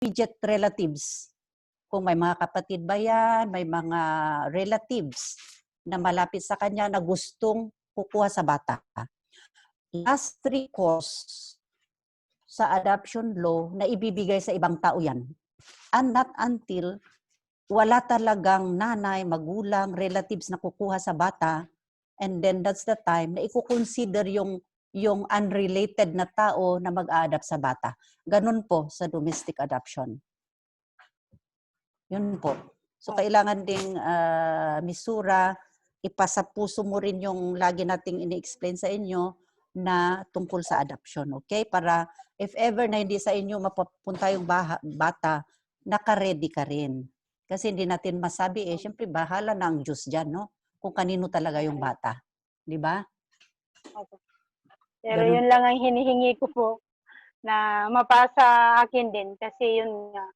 immediate relatives. Kung may mga kapatid ba yan, may mga relatives na malapit sa kanya na gustong kukuha sa bata. Last recourse sa adoption law na ibibigay sa ibang tao yan. And not until wala talagang nanay, magulang, relatives na kukuha sa bata, and then that's the time na i-consider yung unrelated na tao na mag-a-adapt sa bata. Ganun po sa domestic adoption. Yun po. So kailangan ding misura, ipasa puso mo rin yung lagi nating ini-explain sa inyo na tungkol sa adoption, okay? Para if ever na hindi sa inyo mapapunta yung bata, naka-ready ka rin. Kasi hindi natin masabi syempre bahala na ang Diyos dyan, no? Kung kanino talaga yung bata. Di ba? Pero yun lang ang hinihingi ko po na mapasa akin din kasi yun nga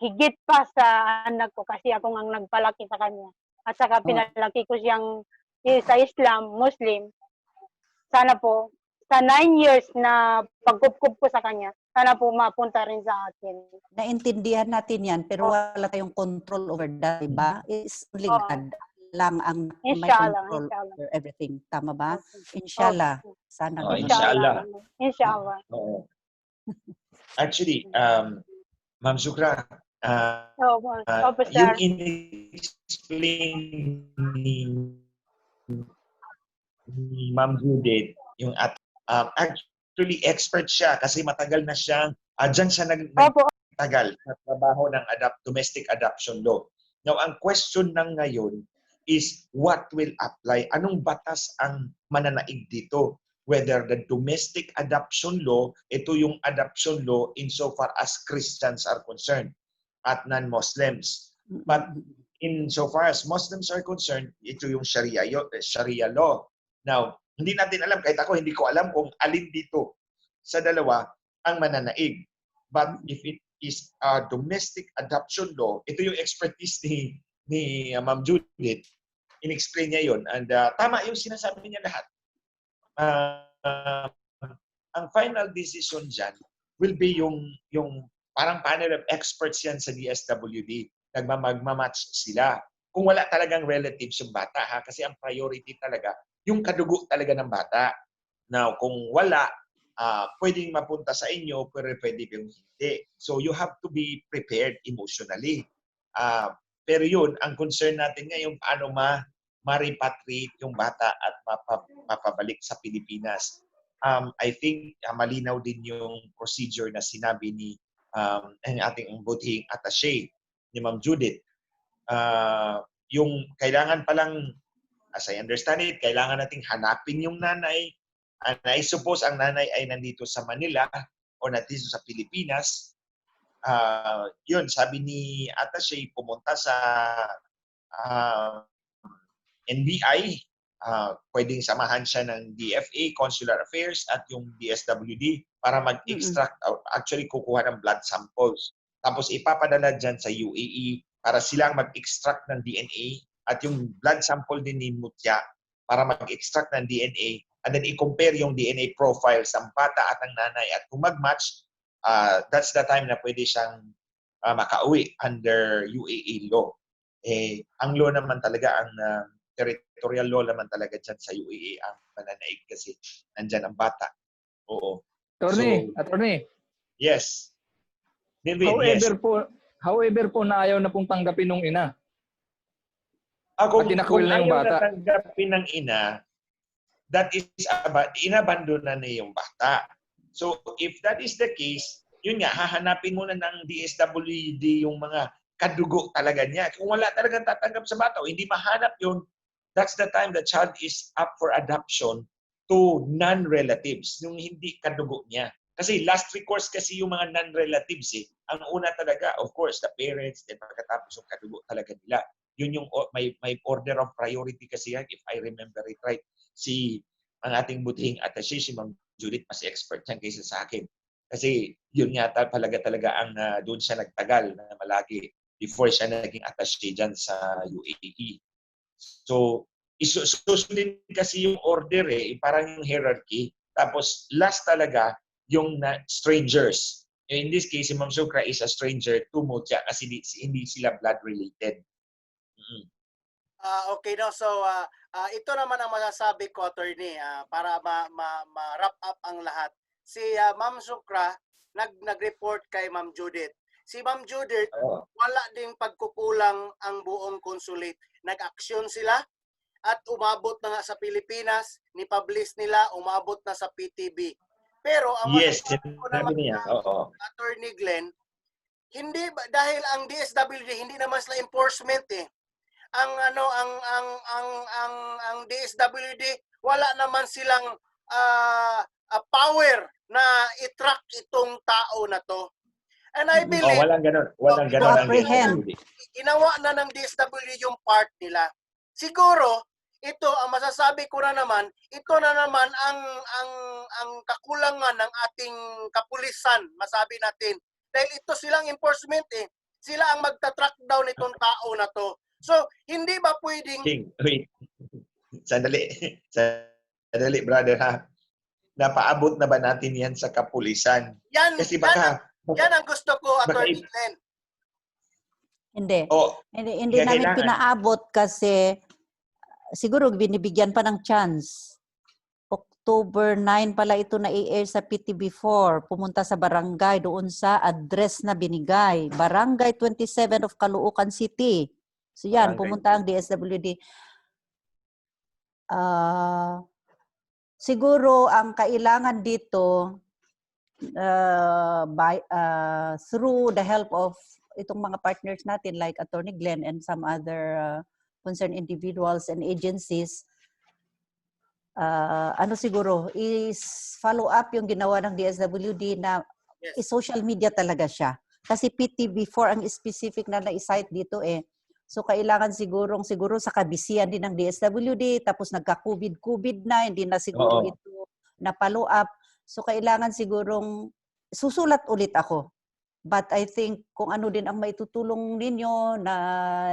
higit pa sa anak ko kasi ako ang nagpalaki sa kanya at saka pinalaki ko siyang sa Islam, Muslim. Sana po sa 9 years na pagkupkup ko sa kanya, sana po mapunta rin sa akin. Naintindihan natin yan pero wala tayong control over that, diba? It's only God lang ang may control over everything. Tama ba? Inshallah. Sana. Inshallah. Inshallah. Actually, Ma'am Zuhra, sir. yung in-explain ni Ma'am Judith, yung actually expert siya kasi matagal na siyang, dyan siya nagtagal sa trabaho ng domestic adoption law. Now, ang question ng ngayon is what will apply? Anong batas ang mananaig dito? Whether the domestic adoption law, ito yung adoption law insofar as Christians are concerned at non-Muslims. But insofar as Muslims are concerned, ito yung Sharia law. Now, hindi natin alam, kahit ako hindi ko alam kung alin dito sa dalawa ang mananaig. But if it is a domestic adoption law, ito yung expertise ni Ma'am Judith, in-explain niya yun. And tama yung sinasabi niya lahat. Ang final decision dyan will be yung parang panel of experts yan sa DSWD. Magmamatch sila. Kung wala talagang relatives yung bata, ha? Kasi ang priority talaga, yung kadugo talaga ng bata. Now, kung wala, pwedeng mapunta sa inyo, pero pwede yung hindi. So, you have to be prepared emotionally. Pero yun, ang concern natin ngayon, paano ma-repatriate yung bata at mapabalik sa Pilipinas. I think malinaw din yung procedure na sinabi ni ang ating buting attaché ni Ma'am Judith. Yung kailangan palang, as I understand it, kailangan nating hanapin yung nanay. And I suppose ang nanay ay nandito sa Manila o nandito sa Pilipinas. Yun, sabi ni attaché, pumunta sa NBI, pwedeng samahan siya ng DFA, Consular Affairs, at yung DSWD para mag-extract, actually kukuha ng blood samples. Tapos ipapadala dyan sa UAE para silang mag-extract ng DNA at yung blood sample din ni Mutya para mag-extract ng DNA and then i-compare yung DNA profile sa bata at ng nanay. At kung mag-match, that's the time na pwede siyang makauwi under UAE law. Ang law naman talaga, ang territorial law naman talaga dyan sa UAE ang mananaig kasi nandyan ang bata. Oo. Attorney. Yes. However po na ayaw na pong tanggapin ng ina. Kung na yung ayaw bata. na tanggapin ng ina, that is inabandon na niya yung bata. So if that is the case, yun nga, hahanapin muna ng DSWD yung mga kadugo talaga niya. Kung wala talagang tatanggap sa bata o hindi mahanap yun, that's the time the child is up for adoption to non-relatives, yung hindi kadugo niya. Kasi last recourse kasi yung mga non-relatives Ang una talaga, of course, the parents, then pagkatapos yung kadugo talaga nila. Yun yung may order of priority kasi yan, if I remember it right. Ang ating butihing attaché, si Ma'am Judith, mas expert yan kaysa sa akin. Kasi yun nga talaga ang doon siya nagtagal na malagi before siya naging attaché dyan sa UAE. So, susundin kasi yung order parang yung hierarchy. Tapos, last talaga, yung strangers. In this case, si Ma'am Shukra is a stranger to Mutya kasi hindi sila blood related. Mm. Okay, no. So, ito naman ang masasabi ko, attorney, para ma-wrap up ang lahat. Si Ma'am Shukra, nag-report kay Ma'am Judith. Si Ma'am Judith, Oo. wala ding pagkukulang ang buong consulate. Nag-aksyon sila at umabot na nga sa Pilipinas, ni-publish nila, umabot na sa PTB. Pero ang Yes, masasabi ko sinabi naman, niya. Oo. Attorney Glenn, hindi dahil ang DSWD hindi naman sila enforcement eh. Ang DSWD wala naman silang power na i-track itong tao na to. And I Oh, believe walang ganun. Walang To ganun ang apprehend. DSWD. ginawa na ng DSWD yung part nila. Siguro ito ang masasabi ko na naman, ito na naman ang kakulangan ng ating kapulisan, masabi natin. Dahil ito silang enforcement eh. Sila ang magta-track down itong tao na to. So, hindi ba pwedeng King, wait. Sandali. Sandali, brother, ha? Napaabot na ba natin yan sa kapulisan? yan, Kasi baka... yan ang gusto ko, Attorney Baka- Glenn. Hindi. Oh, Hindi kaya namin kailangan. pinaabot kasi siguro binibigyan pa ng chance. October 9 pala ito na i-air sa PTB4. Pumunta sa barangay doon sa address na binigay. Barangay 27 of Caloocan City. So yan, Barangay. pumunta ang DSWD. Siguro ang kailangan dito through the help of itong mga partners natin like Attorney Glenn and some other concerned individuals and agencies, siguro is follow up yung ginawa ng DSWD na Yes. social media talaga siya. Kasi PTB4 ang specific na na-cite dito eh. So kailangan siguro sa kabisihan din ng DSWD, tapos nagka-COVID na, hindi na siguro Oo. ito na follow up. So kailangan sigurong susulat ulit ako. But I think kung ano din ang maitutulong ninyo na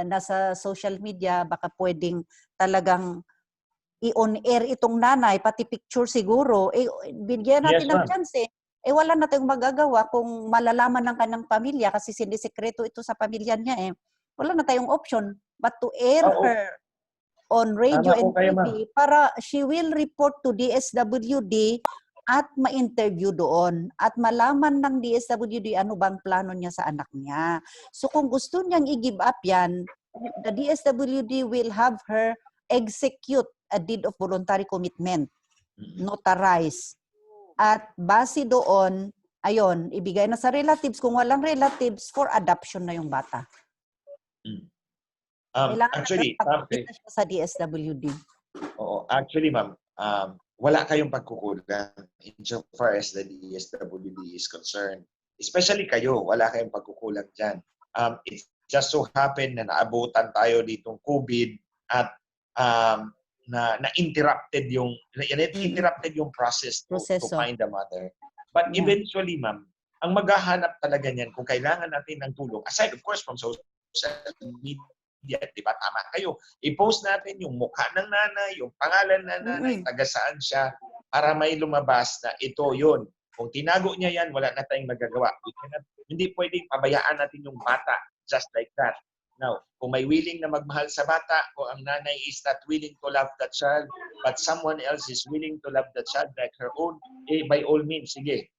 nasa social media, baka pwedeng talagang i-on-air itong nanay, pati picture siguro. Bigyan natin Yes, ng ma'am. chance eh. Wala na tayong magagawa kung malalaman ng kanyang pamilya kasi sinisekreto ito sa pamilya niya eh. Wala na tayong option but to air Oo. her on radio Tama and po kayo, TV para she will report to DSWD at ma-interview doon at malaman ng DSWD ano bang plano niya sa anak niya. So kung gusto niyang i-give up yan, the DSWD will have her execute a deed of voluntary commitment, notarize. At base doon, ayon, ibigay na sa relatives. Kung walang relatives, for adoption na yung bata. Kailangan Actually, na pagpapita siya sa DSWD. actually, ma'am, wala kayong pagkukulang insofar as the DSWD is concerned. Especially kayo, wala kayong pagkukulang dyan. It just so happened na naabutan tayo ditong COVID at na-interrupted yung process to Proseso. find the mother. But Yeah. eventually, ma'am, ang maghahanap talaga niyan kung kailangan natin ng tulong, aside of course from social media, di ba? Tama kayo. I-post natin yung mukha ng nanay, yung pangalan ng nanay, taga saan siya, para may lumabas na ito yun. Kung tinago niya yan, wala na tayong magagawa. Hindi pwedeng pabayaan natin yung bata just like that. Now, kung may willing na magmahal sa bata, kung ang nanay is not willing to love that child, but someone else is willing to love that child like her own, by all means, sige,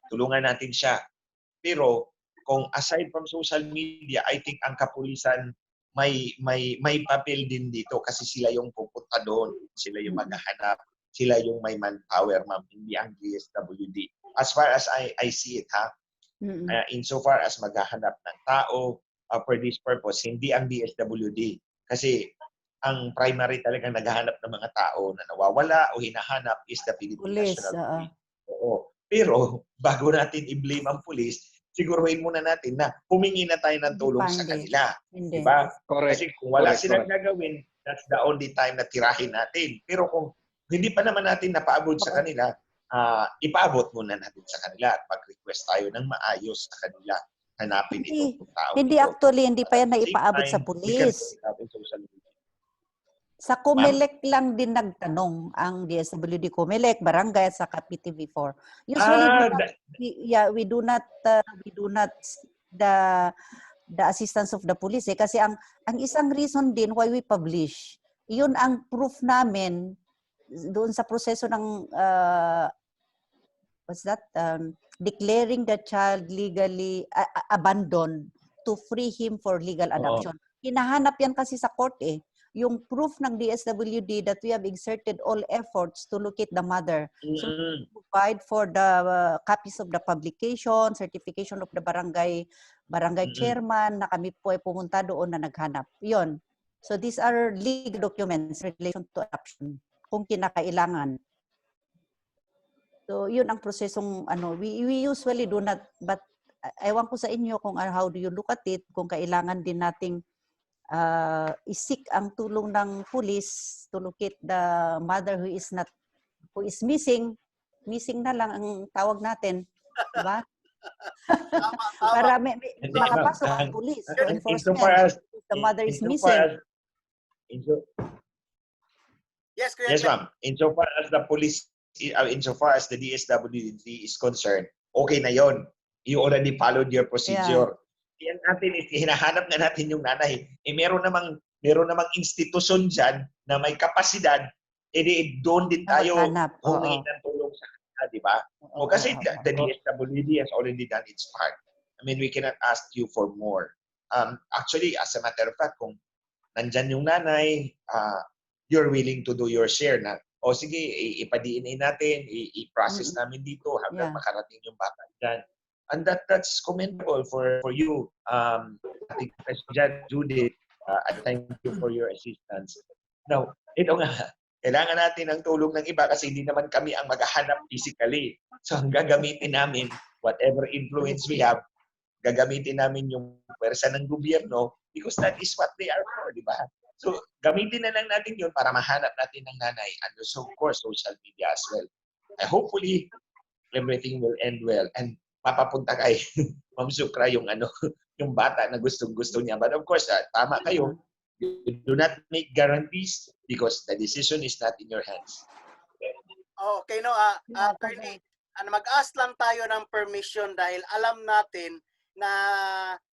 tulungan natin siya. Pero, kung aside from social media, I think ang kapulisan may papel din dito kasi sila yung pupunta doon, sila yung maghahanap, sila yung may manpower, ma'am, hindi ang DSWD. As far as I see it, ha? Insofar as maghahanap ng tao for this purpose, hindi ang DSWD. Kasi ang primary talagang naghahanap ng mga tao na nawawala o hinahanap is the Philippine Police, National Police. Oo. Pero bago natin i-blame ang police, siguruhin muna natin na humingi na tayo ng tulong sa kanila. Hindi. Diba? Correct. Kasi kung wala Correct, silang correct. gagawin, that's the only time na tirahin natin. Pero kung hindi pa naman natin napaabot sa kanila, ipaabot muna natin sa kanila at mag-request tayo ng maayos sa kanila. Hanapin itong tao. Hindi ito. actually, hindi pa yan At the same naipaabot sa time, we can police. put it out in social media. Sa Comelec lang din nagtanong ang DSWD Comelec, barangay at saka PTV4. Usually, we do not the assistance of the police kasi ang isang reason din why we publish, yun ang proof namin doon sa proseso ng declaring the child legally abandoned to free him for legal adoption. Hinahanap yan kasi sa court yung proof ng DSWD that we have exerted all efforts to locate the mother. So, provide for the copies of the publication, certification of the barangay chairman na kami po ay pumunta doon na naghanap. Yun. So, these are legal documents in relation to adoption kung kinakailangan. So, yun ang prosesong we usually do not, but ewan ko sa inyo kung how do you look at it, kung kailangan din nating isik ang tulong ng police to locate the mother who is missing na lang ang tawag natin, di ba? Para makapasok ang police for enforcement if the mother is missing. Yes, Yes, ma'am. Insofar as the police, insofar as the DSWD is concerned, okay na yon. You already followed your procedure. Yan natin, hinahanap nga natin yung nanay. Meron namang institusyon dyan na may kapasidad, doon din tayo humingi ng tulong sa kanila, di ba? Kasi the DSWD has already done its part. I mean, we cannot ask you for more. Actually, as a matter of fact, kung nandyan yung nanay, you're willing to do your share na, sige, ipa-DNA natin, i-process namin dito hanggang makarating yung bata dyan. And that's commendable for you. I think President Judith, I thank you for your assistance. Now, ito nga, kailangan natin ng tulong ng iba kasi hindi naman kami ang maghahanap physically. So, ang gagamitin namin, whatever influence we have, gagamitin namin yung pwersa ng gobyerno because that is what they are for, di ba? So, gamitin na lang natin yun para mahanap natin ng nanay and also, of course, social media as well. Hopefully, everything will end well. And mapapunta kay Ma'am Sukra yung yung bata na gustong-gusto niya. But of course, tama kayo. You do not make guarantees because the decision is not in your hands. Okay, no, attorney, mag-ask lang tayo ng permission dahil alam natin na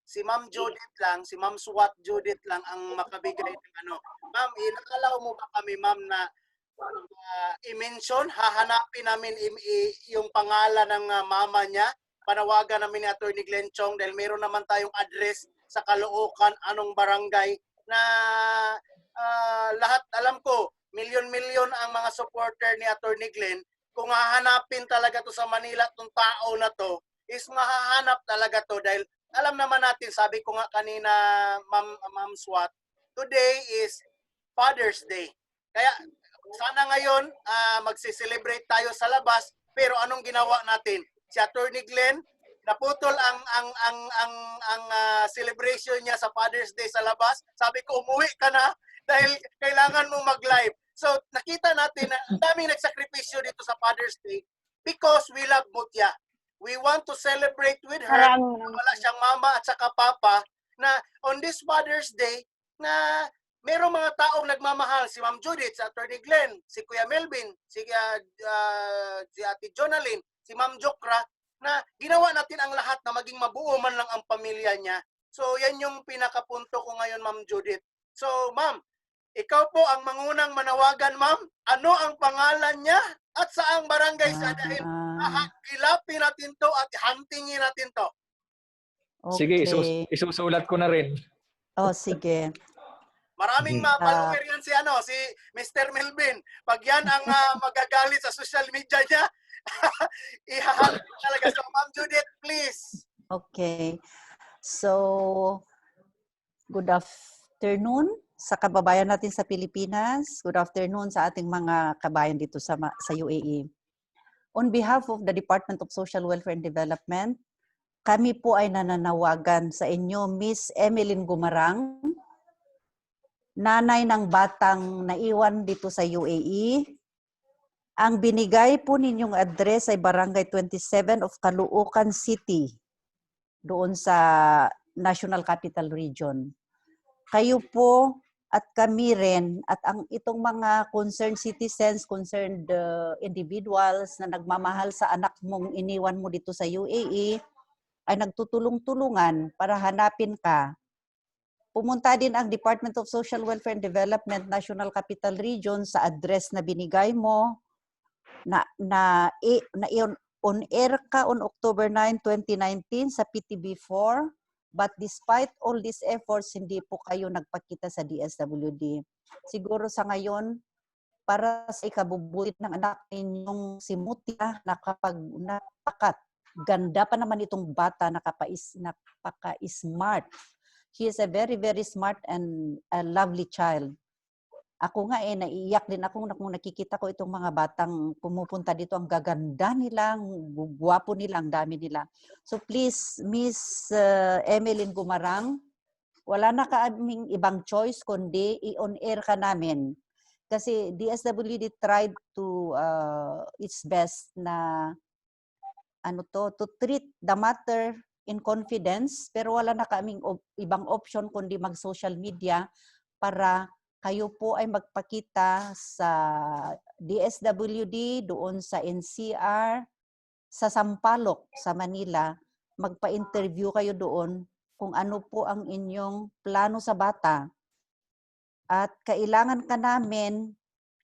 si Ma'am Judith lang, si Ma'am SWAT Judith lang ang makabigay ng Ma'am, inakalaw mo ba kami, ma'am, na i-mention, hahanapin namin yung pangalan ng mama niya, panawagan namin ni Attorney Glenn Chong dahil meron naman tayong address sa Caloocan, anong barangay, na lahat, alam ko, milyon-milyon ang mga supporter ni Attorney Glenn. Kung hahanapin talaga to sa Manila, itong tao na to, is mahahanap talaga to dahil alam naman natin, sabi ko nga kanina, Ma'am SWAT, today is Father's Day. Kaya sana ngayon magse-celebrate tayo sa labas, pero anong ginawa natin? Si Attorney Glenn, naputol ang celebration niya sa Father's Day sa labas. Sabi ko, umuwi ka na dahil kailangan mo mag-live. So nakita natin na ang daming nagsakripisyo dito sa Father's Day because we love Mutya. We want to celebrate with her. Wala siyang mama at saka papa na on this Father's Day na merong mga taong nagmamahal. Si Ma'am Judith, si Attorney Glenn, si Kuya Melvin, si Ate Jonalyn, si Ma'am Jokra, na ginawa natin ang lahat na maging mabuo man lang ang pamilya niya. So yan yung pinakapunto ko ngayon, Ma'am Judith. So ma'am, ikaw po ang mangunang manawagan, ma'am. Ano ang pangalan niya at saang barangay siya dahil kilapin natin to at huntingin natin to. Okay. Sige, isusulat ko na rin. Sige. Maraming ma-follower yan si Mr. Melvin. Pag yan ang magagalit sa social media niya, ihahanap talaga. So, Ma'am Judith, please. Okay. So, good afternoon sa kababayan natin sa Pilipinas. Good afternoon sa ating mga kabayan dito sa UAE. On behalf of the Department of Social Welfare and Development, kami po ay nananawagan sa inyo, Miss Emeline Gumarang, nanay ng batang naiwan dito sa UAE. Ang binigay po ninyong address ay Barangay 27 of Caloocan City, doon sa National Capital Region. Kayo po at kami rin, at ang itong mga concerned citizens, concerned individuals na nagmamahal sa anak mong iniwan mo dito sa UAE, ay nagtutulong-tulungan para hanapin ka. Pumunta din ang Department of Social Welfare and Development National Capital Region sa address na binigay mo, na on air ka on October 9, 2019 sa PTB4. But despite all these efforts, hindi po kayo nagpakita sa DSWD. Siguro sa ngayon, para sa ikabubuti ng anak ninyong si Mutia, napakat, ganda pa naman itong bata, napaka-smart. He is a very, very smart and a lovely child. Ako nga naiiyak din ako kung nakikita ko itong mga batang pumupunta dito. Ang gaganda nila, ang gwapo nila, ang dami nila. So please, Miss Emeline Gumarang, wala na kaming ibang choice kundi i-on air ka namin. Kasi DSWD tried to its best na to treat the matter in confidence, pero wala na kaming ibang option kundi mag-social media para kayo po ay magpakita sa DSWD, doon sa NCR, sa Sampaloc, sa Manila, magpa-interview kayo doon kung ano po ang inyong plano sa bata. At kailangan ka namin,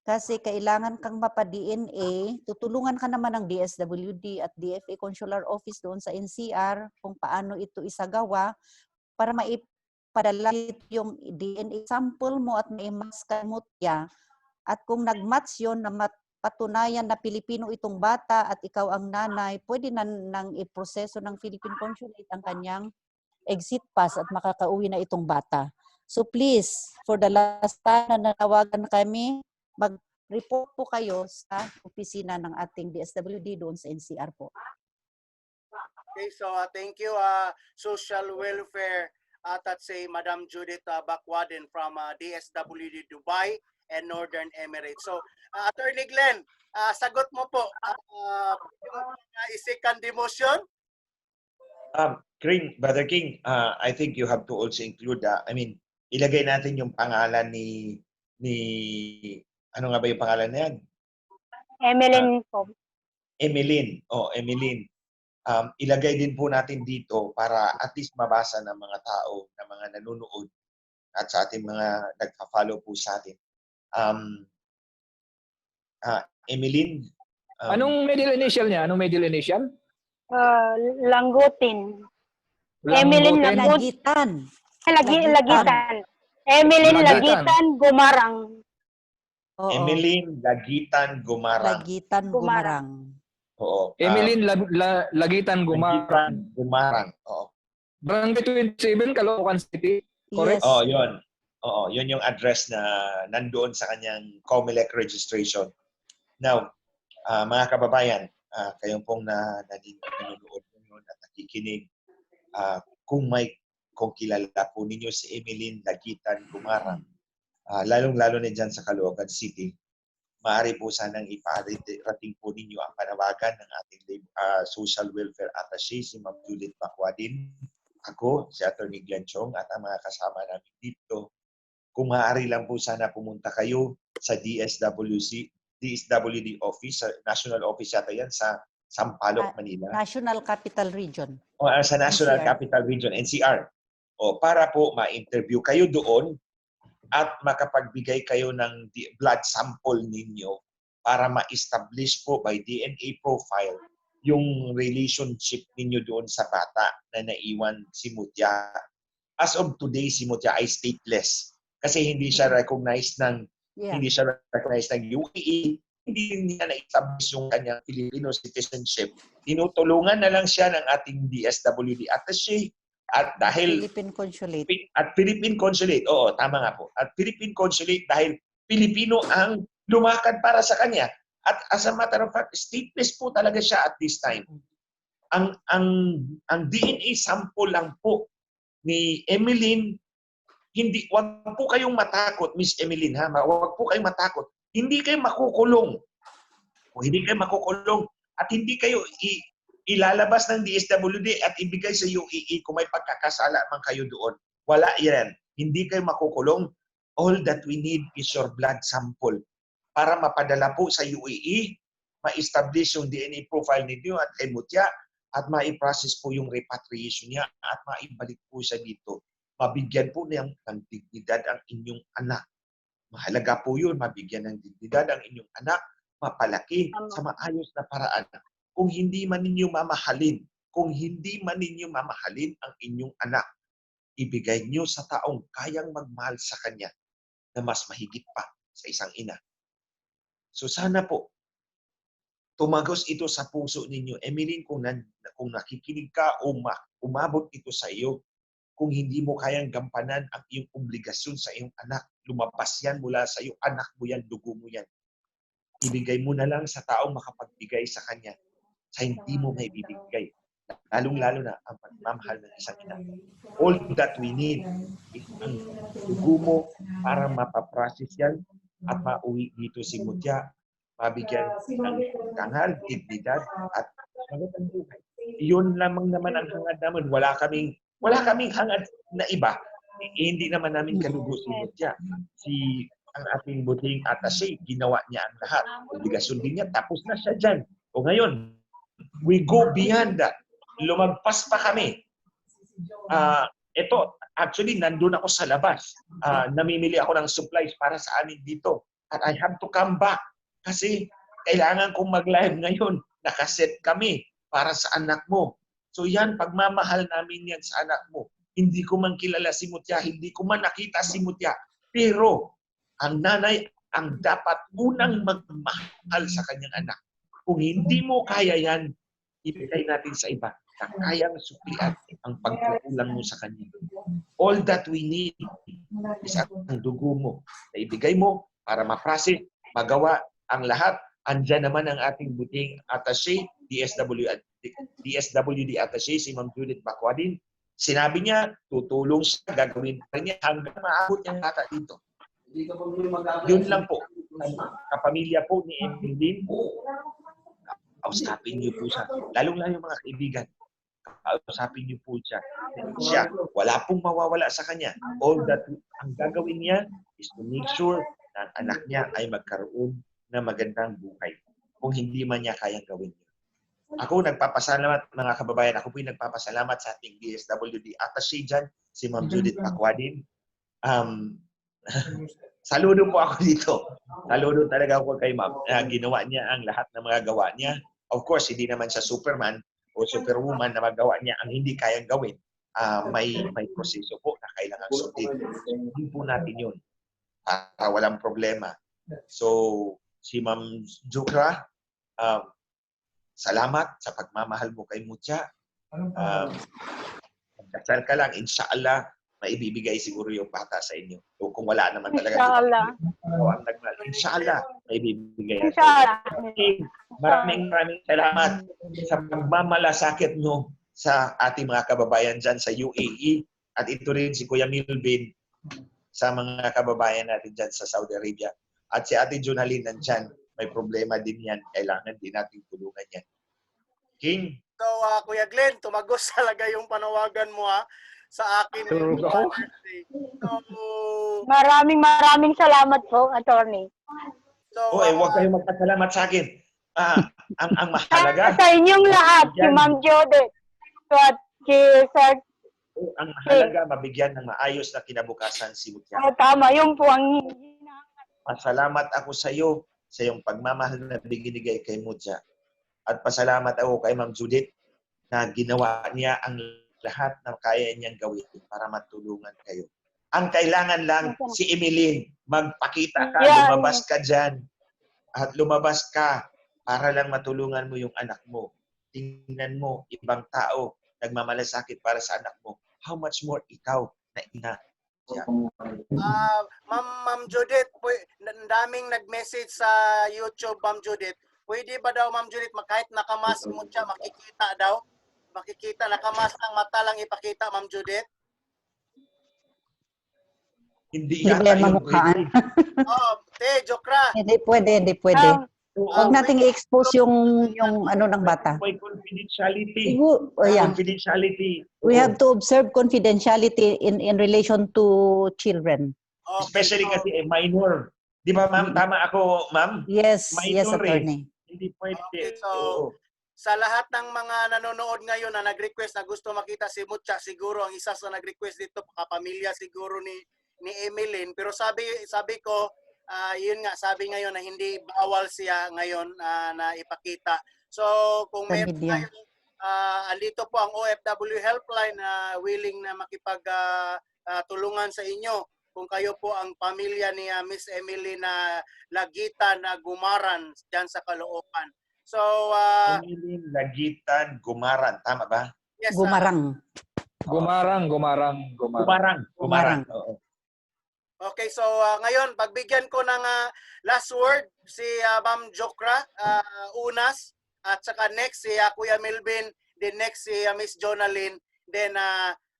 kasi kailangan kang mapa-DNA, tutulungan ka naman ng DSWD at DFA Consular Office doon sa NCR kung paano ito isagawa para padala yung DNA sample mo at ma-mask ka mo tiya. At kung nag-match yun na patunayan na Pilipino itong bata at ikaw ang nanay, pwede na nang iproseso ng Philippine Consulate ang kanyang exit pass at makakauwi na itong bata. So please, for the last time na nanawagan kami, mag-report po kayo sa opisina ng ating DSWD doon sa NCR po. Okay, so thank you, Social Welfare at say Madam Judith Bakwadin from DSWD Dubai and Northern Emirates. So, Attorney Glenn, sagot mo po yung second demotion. Brother King, I think you have to also include, ilagay natin yung pangalan ni ano nga ba yung pangalan na yan? Emeline po. Emeline. Emeline. Ilagay din po natin dito para at least mabasa ng mga tao, ng mga nanonood at sa ating mga nagpa-follow po sa atin. Emeline. Anong middle initial niya? Anong middle initial? Langgutin. Emeline Lagitan. Lagitan. Emeline Lagitan Gumarang. Oo. Emeline Lagitan Gumarang. Lagitan Gumarang. Oo. Emeline Lagitan Gumarang. Gumarang. Oo. Barangay 27, Caloocan City. Correct? Yes. Yun. Yun yung address na nandoon sa kanyang COMELEC registration. Now, mga kababayan, kayong pong nanonood ngayon at nakikinig, kung kilala po ninyo si Emeline Lagitan Gumarang, lalong-lalo na dyan sa Caloocan City, maaari po sanang iparating po ninyo ang panawagan ng ating Social Welfare Attaché, si Ma'am Judith Bakwadin, ako, si Attorney Glenn Chong, at ang mga kasama namin dito. Kung maaari lang po sana pumunta kayo sa DSWD office, sa national office yata yan, sa Sampaloc, Manila. National Capital Region. Sa National NCR. Capital Region, NCR. Para po ma-interview kayo doon at makapagbigay kayo ng blood sample ninyo para ma-establish po by DNA profile yung relationship ninyo doon sa bata na naiwan si Mutia. As of today, si Mutia ay stateless kasi hindi siya recognized ng UAE, hindi niya na-establish yung kanyang Filipino citizenship. Tinutulungan na lang siya ng ating DSWD attaché at dahil Philippine Consulate. At Philippine Consulate, oo, tama nga po. At Philippine Consulate dahil Pilipino ang lumakad para sa kanya. At as a matter of fact, stateless po talaga siya at this time. Ang DNA sample lang po ni Emeline, wag po kayong matakot, Miss Emeline, ha? Wag po kayong matakot. Hindi kayo makukulong. Hindi kayo makukulong at hindi kayo ilalabas ng DSWD at ibigay sa UAE kung may pagkakasala man kayo doon. Wala yan. Hindi kayo makukulong. All that we need is your blood sample para mapadala po sa UAE, ma-establish yung DNA profile ninyo at kay Mutya at ma-process po yung repatriation niya at maibalik po siya dito. Mabigyan po ng dignidad ang inyong anak. Mahalaga po yun, mabigyan ng dignidad ang inyong anak, mapalaki sa maayos na paraan. Kung hindi man ninyo mamahalin ang inyong anak, ibigay nyo sa taong kayang magmahal sa kanya na mas mahigit pa sa isang ina. So sana po, tumagos ito sa puso ninyo. Emilin, kung nakikinig ka o umabot ito sa iyo, kung hindi mo kayang gampanan ang iyong obligasyon sa iyong anak, lumabas yan mula sa iyo, anak mo yan, dugo mo yan. Ibigay mo na lang sa taong makapagbigay sa kanya, sa hindi mo may bibigay. Lalong-lalo na ang pagmamahal ng isang ina. All that we need is ang dugo mo para mapaprocess yan at mauwi dito si Mutya, mabigyan ng kangal, dignidad at magandang buhay. Iyon lamang naman ang hangad namin. Wala kaming hangad na iba. Hindi naman namin kalugo si Mutya. Ang ating buting attaché, ginawa niya ang lahat. Obligasyon din niya, tapos na siya dyan. O ngayon, we go beyond that. Lumagpas pa kami. Ito, actually, nandun ako sa labas. Namimili ako ng supplies para sa amin dito. At I have to come back. Kasi kailangan kong mag-live ngayon. Nakaset kami para sa anak mo. So yan, pagmamahal namin yan sa anak mo. Hindi ko man kilala si Mutya, hindi ko man nakita si Mutya. Pero ang nanay ang dapat unang magmahal sa kanyang anak. Kung hindi mo kaya yan, ibigay natin sa iba na kayang suklian ang pagkukulang mo sa kanya. All that we need is ang dugo mo na ibigay mo para ma-process, magawa ang lahat. Andyan naman ang ating buting attaché, DSWD attaché, si Ma'am Judith Bacwadin. Sinabi niya, tutulong siya, gagawin pa rin niya hanggang maabot niyang ata dito. Yun lang po. Kapamilya po ni Emilin, kausapin niyo po siya. Lalong-lalo yung mga kaibigan. Kausapin niyo po siya. Wala pong mawawala sa kanya. All that ang gagawin niya is to make sure na ang anak niya ay magkaroon ng magandang buhay. Kung hindi man niya kayang gawin niya. Ako nagpapasalamat, mga kababayan. Ako po yung nagpapasalamat sa ating DSWD attaché dyan, si Ma'am Judith Bacwadin. Saludo po ako dito. Saludo talaga ako kay Ma'am. Ginawa niya ang lahat ng mga gawa niya. Of course, hindi naman siya Superman o Superwoman na magawa niya ang hindi kayang gawin. May proseso po na kailangan sundin. Hindi po natin yun. Para walang problema. So, si Ma'am Jukra, salamat sa pagmamahal mo kay Mutya. Dasal ka lang, inshallah, maibibigay siguro yung bata sa inyo. O kung wala naman talaga. Inshallah, maibibigay. Inshallah. Maraming salamat sa pagmamalasakit mo sa ating mga kababayan dyan sa UAE. At ito rin si Kuya Milvin sa mga kababayan natin dyan sa Saudi Arabia. At si Ate Jonalyn nandyan. May problema din yan. Kailangan din natin tulungan yan. King? So, Kuya Glenn, tumagos talaga yung panawagan mo sa akin. Tulog ako. So, Maraming salamat po, attorney. so Huwag kayong magpasalamat sa akin. Ang mahalaga, Sa inyong lahat, si Ma'am Judith, at si Sir, ang mahalaga, mabigyan ng maayos na kinabukasan si Mutya. tama, yun po ang Pasalamat ako sa iyo sa iyong pagmamahal na binigay kay Mutya. At pasalamat ako kay Ma'am Judith na ginawa niya ang lahat na kaya niyang gawin para matulungan kayo. Ang kailangan lang si Emilin, magpakita ka, lumabas ka dyan. At lumabas ka para lang matulungan mo yung anak mo. Tingnan mo, ibang tao, nagmamalasakit para sa anak mo. How much more ikaw na ina? Ma'am Judith, daming nag-message sa YouTube, Ma'am Judith. Pwede ba daw, Ma'am Judith, kahit nakamas mo siya, makikita daw? Makikita, nakamas ang mata lang ipakita, Ma'am Judith? Hindi Hindi ba yata yan yun mamukhaan? Jokra. Hindi pwede. Huwag nating i-expose yung ano ng bata. May confidentiality. Siguro, Confidentiality. We have to observe confidentiality in relation to children. Okay, Especially so, kasi minor. Di ba, ma'am? Tama ako, ma'am? Yes, yes, Minor attorney. Hindi pwede. okay, so Oo. sa lahat ng mga nanonood ngayon na nag-request na gusto makita si Mucha, siguro ang isa sa nag-request dito kapamilya siguro ni Emeline, pero sabi ko yun nga, sabi ngayon na hindi bawal siya ngayon na ipakita. So kung Sa meron media. kayong andito po ang OFW helpline na willing na makipag tulungan sa inyo kung kayo po ang pamilya ni Miss Emily na Lagitan na Gumaran diyan sa Caloocan. So, Emeline Lagitan Gumaran. Tama ba? yes, Gumarang. Gumarang. Gumarang. Oo. okay, so ngayon, pagbigyan ko ng last word si Ma'am Jokra Unas, at saka next si Kuya Melvin, then next si Miss Jonalyn, then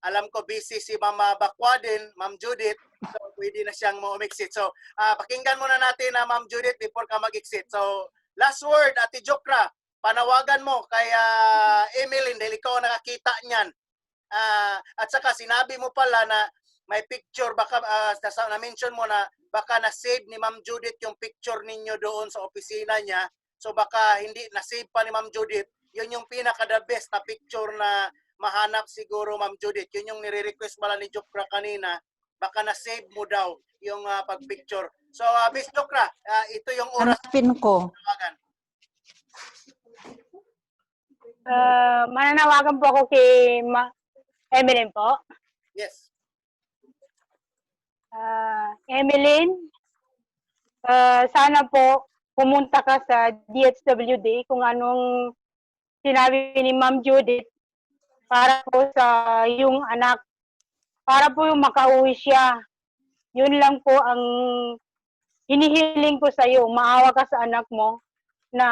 alam ko busy si Ma'am Bakwa din, Ma'am Judith, so pwede na siyang mag-exit. So, pakinggan muna natin Ma'am Judith before ka mag-exit. So, last word, Ate Jokra, panawagan mo kay Emeline dahil ikaw nakakita niyan. At saka sinabi mo pala na may picture, baka na-mention mo na baka na-save ni Ma'am Judith yung picture ninyo doon sa opisina niya. So baka hindi na-save pa ni Ma'am Judith. Yun yung pinaka-the best na picture na mahanap siguro, Ma'am Judith. Yun yung nire-request pala ni Jokra kanina. Baka na-save mo daw yung pag-picture. So, Miss Jokra, ito yung oras Hanapin ko. tawagan. Mananawagan po ako kay Emeline po. Yes. Emeline, sana po pumunta ka sa DSWD kung anong sinabi ni Ma'am Judith para po sa yung anak, para po yung makauwi siya. Yun lang po ang hinihiling ko sa iyo. Maawa ka sa anak mo na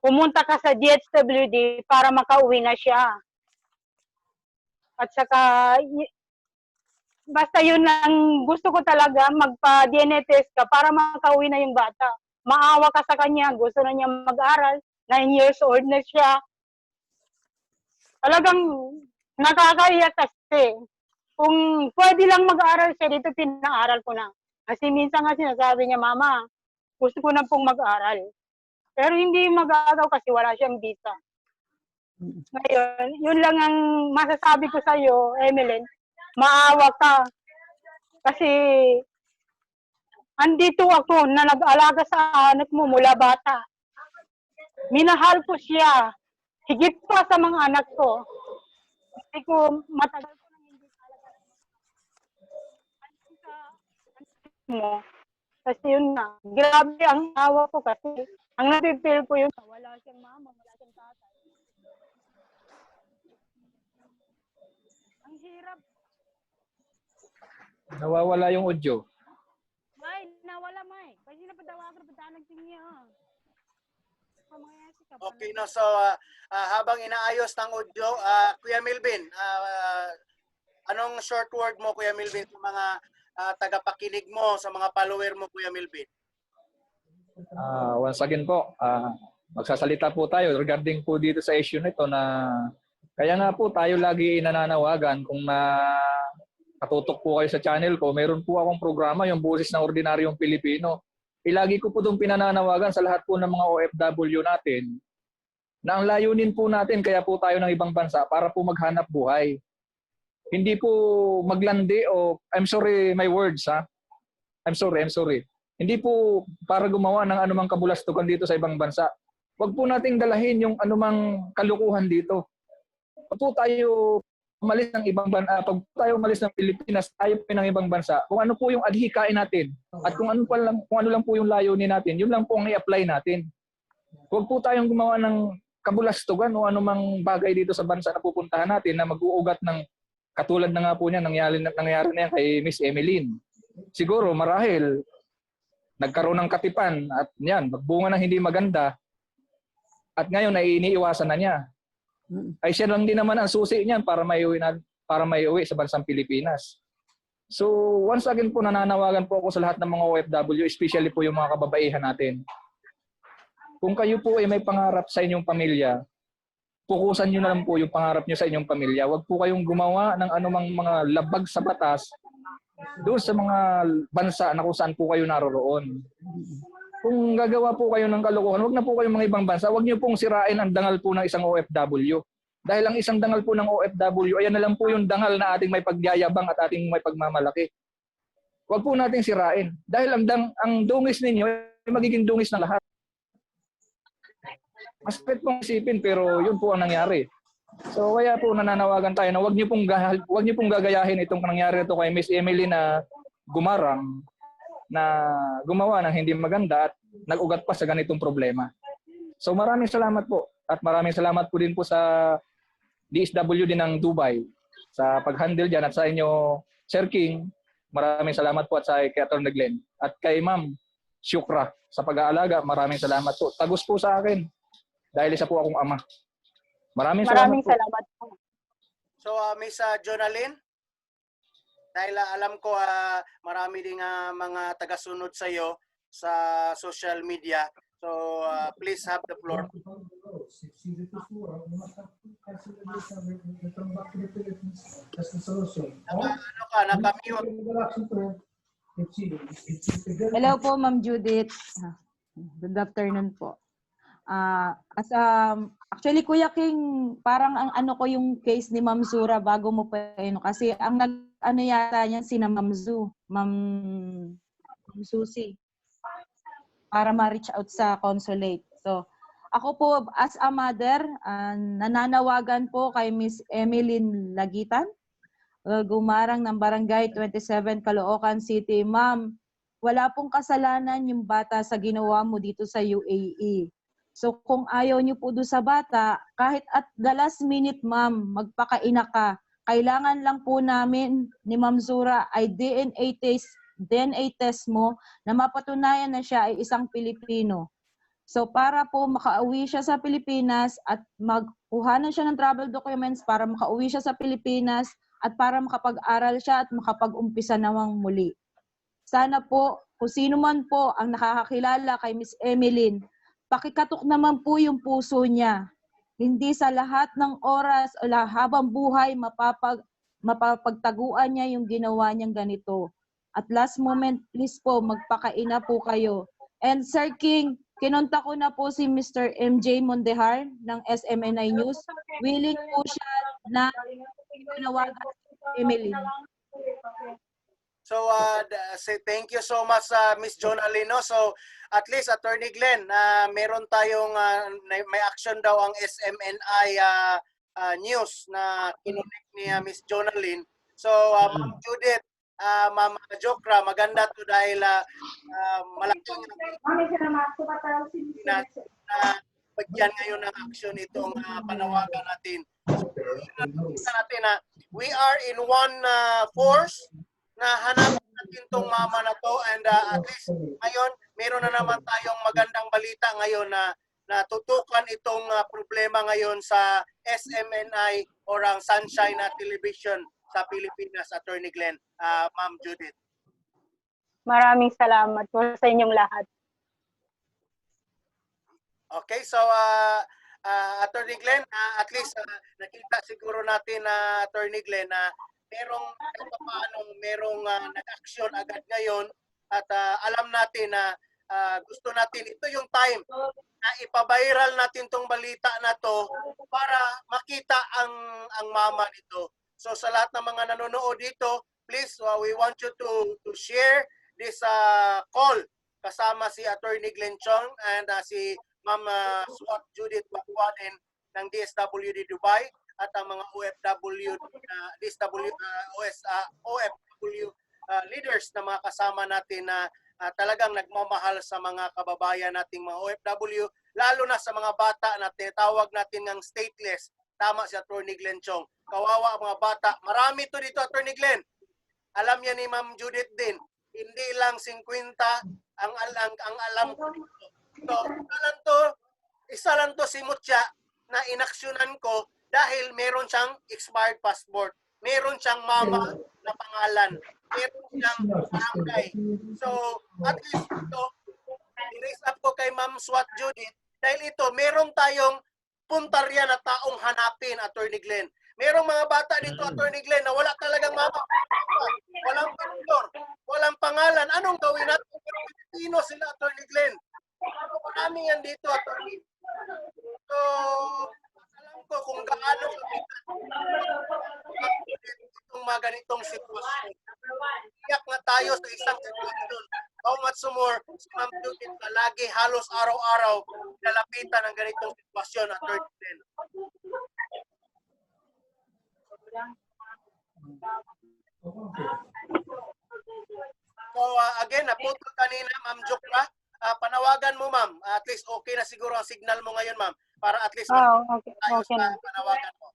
pumunta ka sa DSWD para makauwi na siya. At saka, basta yun lang, gusto ko talaga magpa-DNA test ka para makauwi na yung bata. Maawa ka sa kanya, gusto na niya mag-aral, 9 years old na siya. Talagang nakakaiyak kasi. Kung pwede lang mag-aral siya dito, pinaaral ko na. Kasi minsan nga sinasabi niya, Mama, gusto ko na pong mag-aral. Pero hindi mag-aaraw kasi wala siyang visa. Ngayon, yun lang ang masasabi ko sa iyo, Emeline. Maawa ka. Kasi andito ako na nag-alaga sa anak mo mula bata. Minahal ko siya. Higit pa sa mga anak ko. Hindi ko matagal ko nang hindi talaga mo. Kasi yun na. Grabe ang awa ko kasi ang napipil ko yun. Wala siyang mama, wala siyang tatay. Ang hirap. Nawawala yung audio. May, nawala may. Kasi napadawagan, napadalag niya. Okay, no. So, habang inaayos ng audio, Kuya Melvin, anong short word mo, Kuya Melvin, sa mga tagapakinig mo, sa mga follower mo, Kuya Melvin? Once again po, magsasalita po tayo regarding po dito sa issue nito na kaya nga po tayo lagi nananawagan kung katutok po kayo sa channel ko, meron po akong programa, yung Boses ng Ordinaryong Pilipino. Ilagi ko po doon pinananawagan sa lahat po ng mga OFW natin na ang layunin po natin kaya po tayo ng ibang bansa para po maghanap buhay. Hindi po maglandi o I'm sorry my words ha. I'm sorry. Hindi po para gumawa ng anumang kabulastugan dito sa ibang bansa. Huwag po nating dalahin yung anumang kalukuhan dito. Huwag po tayo umalis ng ibang bansa, pag tayo umalis ng Pilipinas, tayo po ng ibang bansa. Kung ano po yung adhikain natin at kung ano lang po yung layunin natin, yun lang po ang i-apply natin. Huwag po tayong gumawa ng kabulastugan o anumang bagay dito sa bansa na pupuntahan natin na mag-uugat ng katulad na nga po niya nangyari na yan kay Miss Emeline. Siguro marahil nagkaroon ng katipan at yan, magbunga ng hindi maganda at ngayon ay iniiwasan na niya. Ay siya lang din naman ang susi niyan para maiuwi sa bansang Pilipinas. So once again po nananawagan po ako sa lahat ng mga OFW, especially po yung mga kababaihan natin. Kung kayo po ay may pangarap sa inyong pamilya, pukusan niyo na lang po yung pangarap niyo sa inyong pamilya. Huwag po kayong gumawa ng anumang mga labag sa batas doon sa mga bansa na kung saan po kayo naroroon. Kung gagawa po kayo ng kalokohan, wag na po kayo mga ibang bansa, wag niyo pong sirain ang dangal po ng isang OFW. Dahil ang isang dangal po ng OFW, ayan na lang po yung dangal na ating may pagyayabang at ating may pagmamalaki. Wag po nating sirain. Dahil ang dungis ninyo ay magiging dungis ng lahat. Aspect pong isipin, pero yun po ang nangyari. So kaya po nananawagan tayo na wag niyo pong gagayahin itong nangyari ito kay Miss Emily na gumarang, na gumawa ng hindi maganda at nag-ugat pa sa ganitong problema. So maraming salamat po at maraming salamat po din po sa DSWD ng Dubai sa pag-handle dyan at sa inyo, Sir King, maraming salamat po at sa kay Atty. Glenn at kay Ma'am Shukra sa pag-aalaga, maraming salamat po. Tagos po sa akin dahil isa po akong ama. Maraming Maraming salamat po. salamat po. So, Miss Jonalyn, dahil alam ko marami ding mga tagasunod sa iyo sa social media. So, please have the floor. Ano ka, nakamute. Hello po, Ma'am Judith. Good afternoon po. Actually, Kuya King, parang ang ano ko yung case ni Ma'am Zura bago mo pa kasi ang ano yata niyan si Ma'am Zu, Ma'am Susie, para ma-reach out sa consulate. So, ako po as a mother, nananawagan po kay Miss Emeline Lagitan, gumarang ng Barangay 27, Caloocan City. Ma'am, wala pong kasalanan yung bata sa ginawa mo dito sa UAE. So kung ayaw niyo po doon sa bata, kahit at the last minute, ma'am, magpakaina ka. Kailangan lang po namin ni Ma'am Zura ay DNA test mo na mapatunayan na siya ay isang Pilipino. So para po makauwi siya sa Pilipinas at magkuhanan siya ng travel documents para makauwi siya sa Pilipinas at para makapag-aral siya at makapag-umpisa namang muli. Sana po, kung sino man po ang nakakakilala kay Miss Emeline, pakikatok naman po yung puso niya. Hindi sa lahat ng oras o habang buhay mapapagtaguan niya yung ginawa niyang ganito. At last moment, please po, magpakaina po kayo. And Sir King, kinontak ko na po si Mr. MJ Mondehar ng SMNI News. Willing po siya na tinawagan si Emily. So, say thank you so much, Miss Jonalyn. No? So, at least, Attorney Glenn, meron tayong, may action daw ang SMNI News na kinonect ni Miss Jonalyn. So, Ma'am Judith, Ma'am Jokra, maganda to dahil malaking na bagyan ngayon ng action itong panawagan natin. So, natin na we are in one force na hanapin natin itong mama na to and at least ngayon meron na naman tayong magandang balita ngayon na tutukan itong problema ngayon sa SMNI or ang Sunshine Television sa Pilipinas, Attorney Glenn, Ma'am Judith. Maraming salamat po sa inyong lahat. Okay, so Attorney Glenn, at least nakita siguro natin na Attorney Glenn na merong nag-action agad ngayon at alam natin na gusto natin ito yung time na ipaviral natin tong balita na to para makita ang mama nito. So sa lahat ng mga nanonood dito, please we want you to share this call kasama si Attorney Glenn Chong and si Ma'am Swat Judith Bakwaden ng DSWD Dubai at ang mga OFW OFW leaders na mga kasama natin na talagang nagmamahal sa mga kababayan nating mga OFW, lalo na sa mga bata na tinatawag natin ng stateless. Tama si Attorney Glenn Chong. Kawawa ang mga bata. Marami to dito, Attorney Glenn. Alam niya ni Ma'am Judith din. Hindi lang 50 ang alam ko dito. So, isa lang to si Mutya na inaksyonan ko dahil meron siyang expired passport. Meron siyang mama na pangalan. Meron siyang barangay. So, at least ito, i-raise up ko kay Ma'am Swat Judith dahil ito, meron tayong puntarya na taong hanapin, Attorney Glenn. Merong mga bata dito, Attorney Glenn, na wala talagang mama. Walang pito. anong gawin natin? Pilipino sila, Attorney Glenn. Marami yan dito, Attorney. So, alam ko kung gaano itong mga ganitong sitwasyon. Iyak na tayo sa isang sitwasyon. How much more, si Ma'am Judith na lagi halos araw-araw nalapitan ng ganitong sitwasyon, Attorney Glenn. So again, naputol kanina, Ma'am Jokra. Panawagan mo, ma'am. At least okay na siguro ang signal mo ngayon, ma'am. Para at least Oh, okay. tayo Okay sa na. panawagan mo.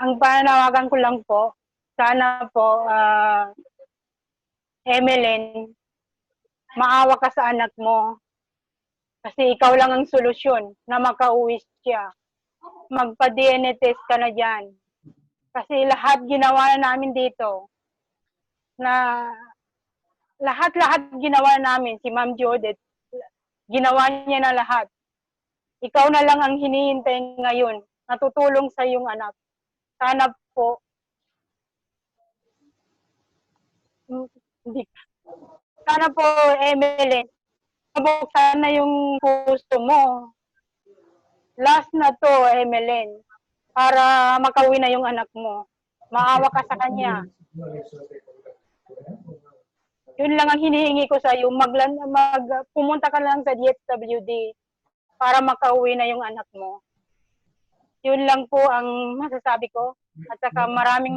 Ang panawagan ko lang po, sana po, Emeline, maawa ka sa anak mo. Kasi ikaw lang ang solusyon na makauwi siya. Magpa-DNA test ka na dyan. Kasi lahat ginawa na namin dito. Na lahat ginawa namin. Si Ma'am Judith, ginawa niya na lahat. Ikaw na lang ang hinihintay ngayon. Natutulong sa iyong anak. Sana po, sana po, Emeline, mabuksan na yung puso mo. Last na to, Emeline, para makauwi na yung anak mo. Maawa ka sa kanya. Yun lang ang hinihingi ko sa iyo. Pumunta ka lang sa DSWD para makauwi na yung anak mo. Yun lang po ang masasabi ko. At saka maraming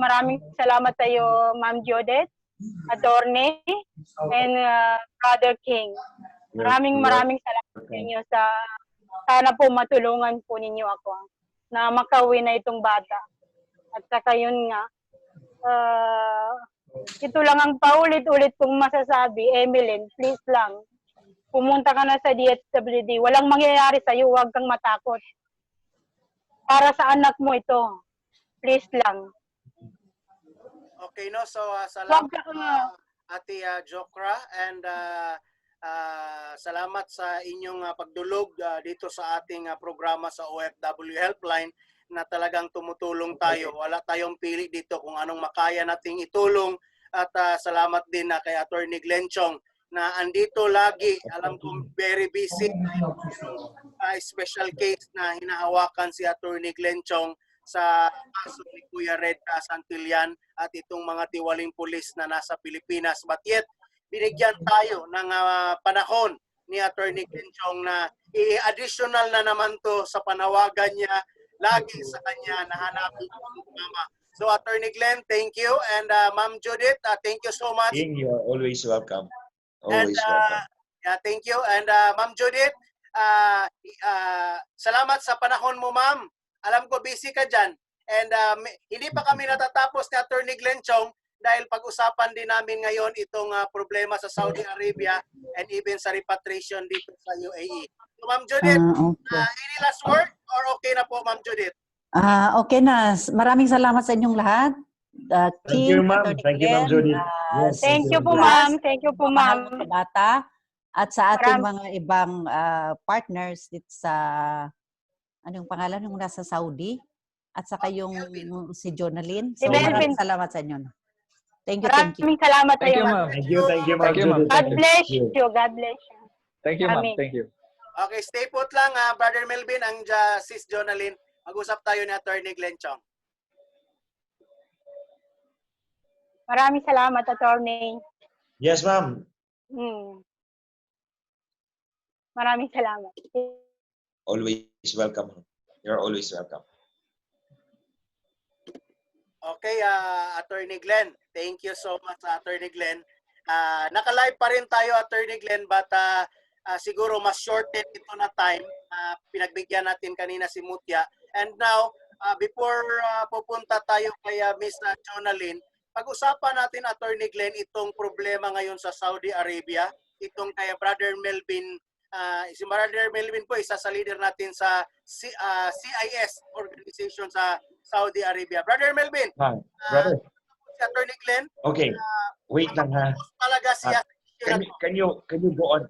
salamat sa iyo, Ma'am Judith, Attorney, and Brother King. Maraming salamat sa inyo sana po matulungan po ninyo ako na makauwi na itong bata. At saka yun nga, ito lang ang paulit-ulit kong masasabi, Emeline, please lang, pumunta ka na sa DSWD. Walang mangyayari sa'yo, huwag kang matakot. Para sa anak mo ito. Please lang. Okay, no? So, salamat Wag ka- Ate Jokra, and salamat sa inyong pagdulog dito sa ating programa sa OFW Helpline na talagang tumutulong tayo. Wala tayong pili dito kung anong makaya nating itulong. At salamat din kay Attorney Glenn Chong na andito lagi. Alam kong very busy. Special case na hinahawakan si Attorney Glenn Chong sa kaso ni Kuya Red Santillan at itong mga tiwaling pulis na nasa Pilipinas. But yet, binigyan tayo ng panahon ni Attorney Glenn Chong na i-additional na naman to sa panawagan niya lagi sa kanya na hanapin ang mama. So Attorney Glenn, thank you. And Ma'am Judith, thank you so much. You are always welcome. And Always welcome. yeah, thank you. And Ma'am Judith, salamat sa panahon mo, ma'am. Alam ko busy ka dyan. And hindi pa kami natatapos ni Attorney Glenn Chong dahil pag-usapan din namin ngayon itong problema sa Saudi Arabia and even sa repatriation dito sa UAE. So Ma'am Judith, Okay. any last word or okay na po, Ma'am Judith? Okay na. Maraming salamat sa inyong lahat. Thank you, ma'am. Attorney Thank you, Ma'am Glenn, Judith. Yes, Thank you po, Judith. ma'am. Thank you po, mahal ma'am. sa bata, at sa ating mga ibang partners dito sa, anong pangalan yung nasa Saudi, at saka yung si Jonalyn. So Si Melvin. maraming salamat sa inyo. Thank you, thank you. Maraming salamat sa Thank iyo, you, ma'am. ma'am. Thank you, Ma'am Thank you, ma'am. Judith. God bless Thank you. you. God bless you. Thank you, ma'am. Amen. Thank you. Okay, stay put lang, Brother Melvin, ang Sis Jonalyn. Mag-usap tayo ni Attorney Glenn Chong. Maraming salamat, Attorney. Yes, ma'am. Maraming salamat. Always welcome. You're always welcome. Okay, Attorney Glenn. Thank you so much, Attorney Glenn. Naka-live pa rin tayo, Attorney Glenn, but siguro mas shortened ito na time. Pinagbigyan natin kanina si Mutya. And now, before pupunta tayo kay Miss Jonalyn, pag-usapan natin, Attorney Glenn, itong problema ngayon sa Saudi Arabia. Itong kay Brother Melvin. Si Brother Melvin po, isa sa leader natin sa CIS organization sa Saudi Arabia. Brother Melvin, Hi, brother. si Attorney Glenn, Okay. Wait lang ha. talaga siya. Can you go on?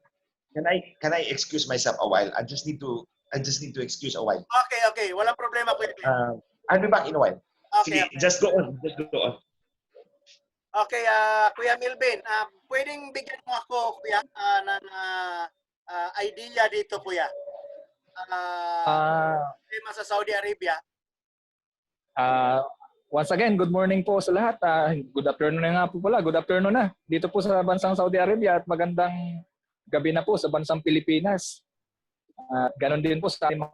Can I excuse myself a while? I just need to I just need to excuse a while. Okay. Walang problema, Kuya Glenn. I'll be back in a while. Okay. Sige, just go on. Just go on. Okay, Kuya Milvin, pwedeng bigyan mo ako, Kuya, ng idea dito, Kuya. Tema sa Saudi Arabia. Once again, good morning po sa lahat. Good afternoon na nga po pala. Good afternoon na. Dito po sa bansang Saudi Arabia at magandang gabi na po sa bansang Pilipinas. At ganon din po sa ating mga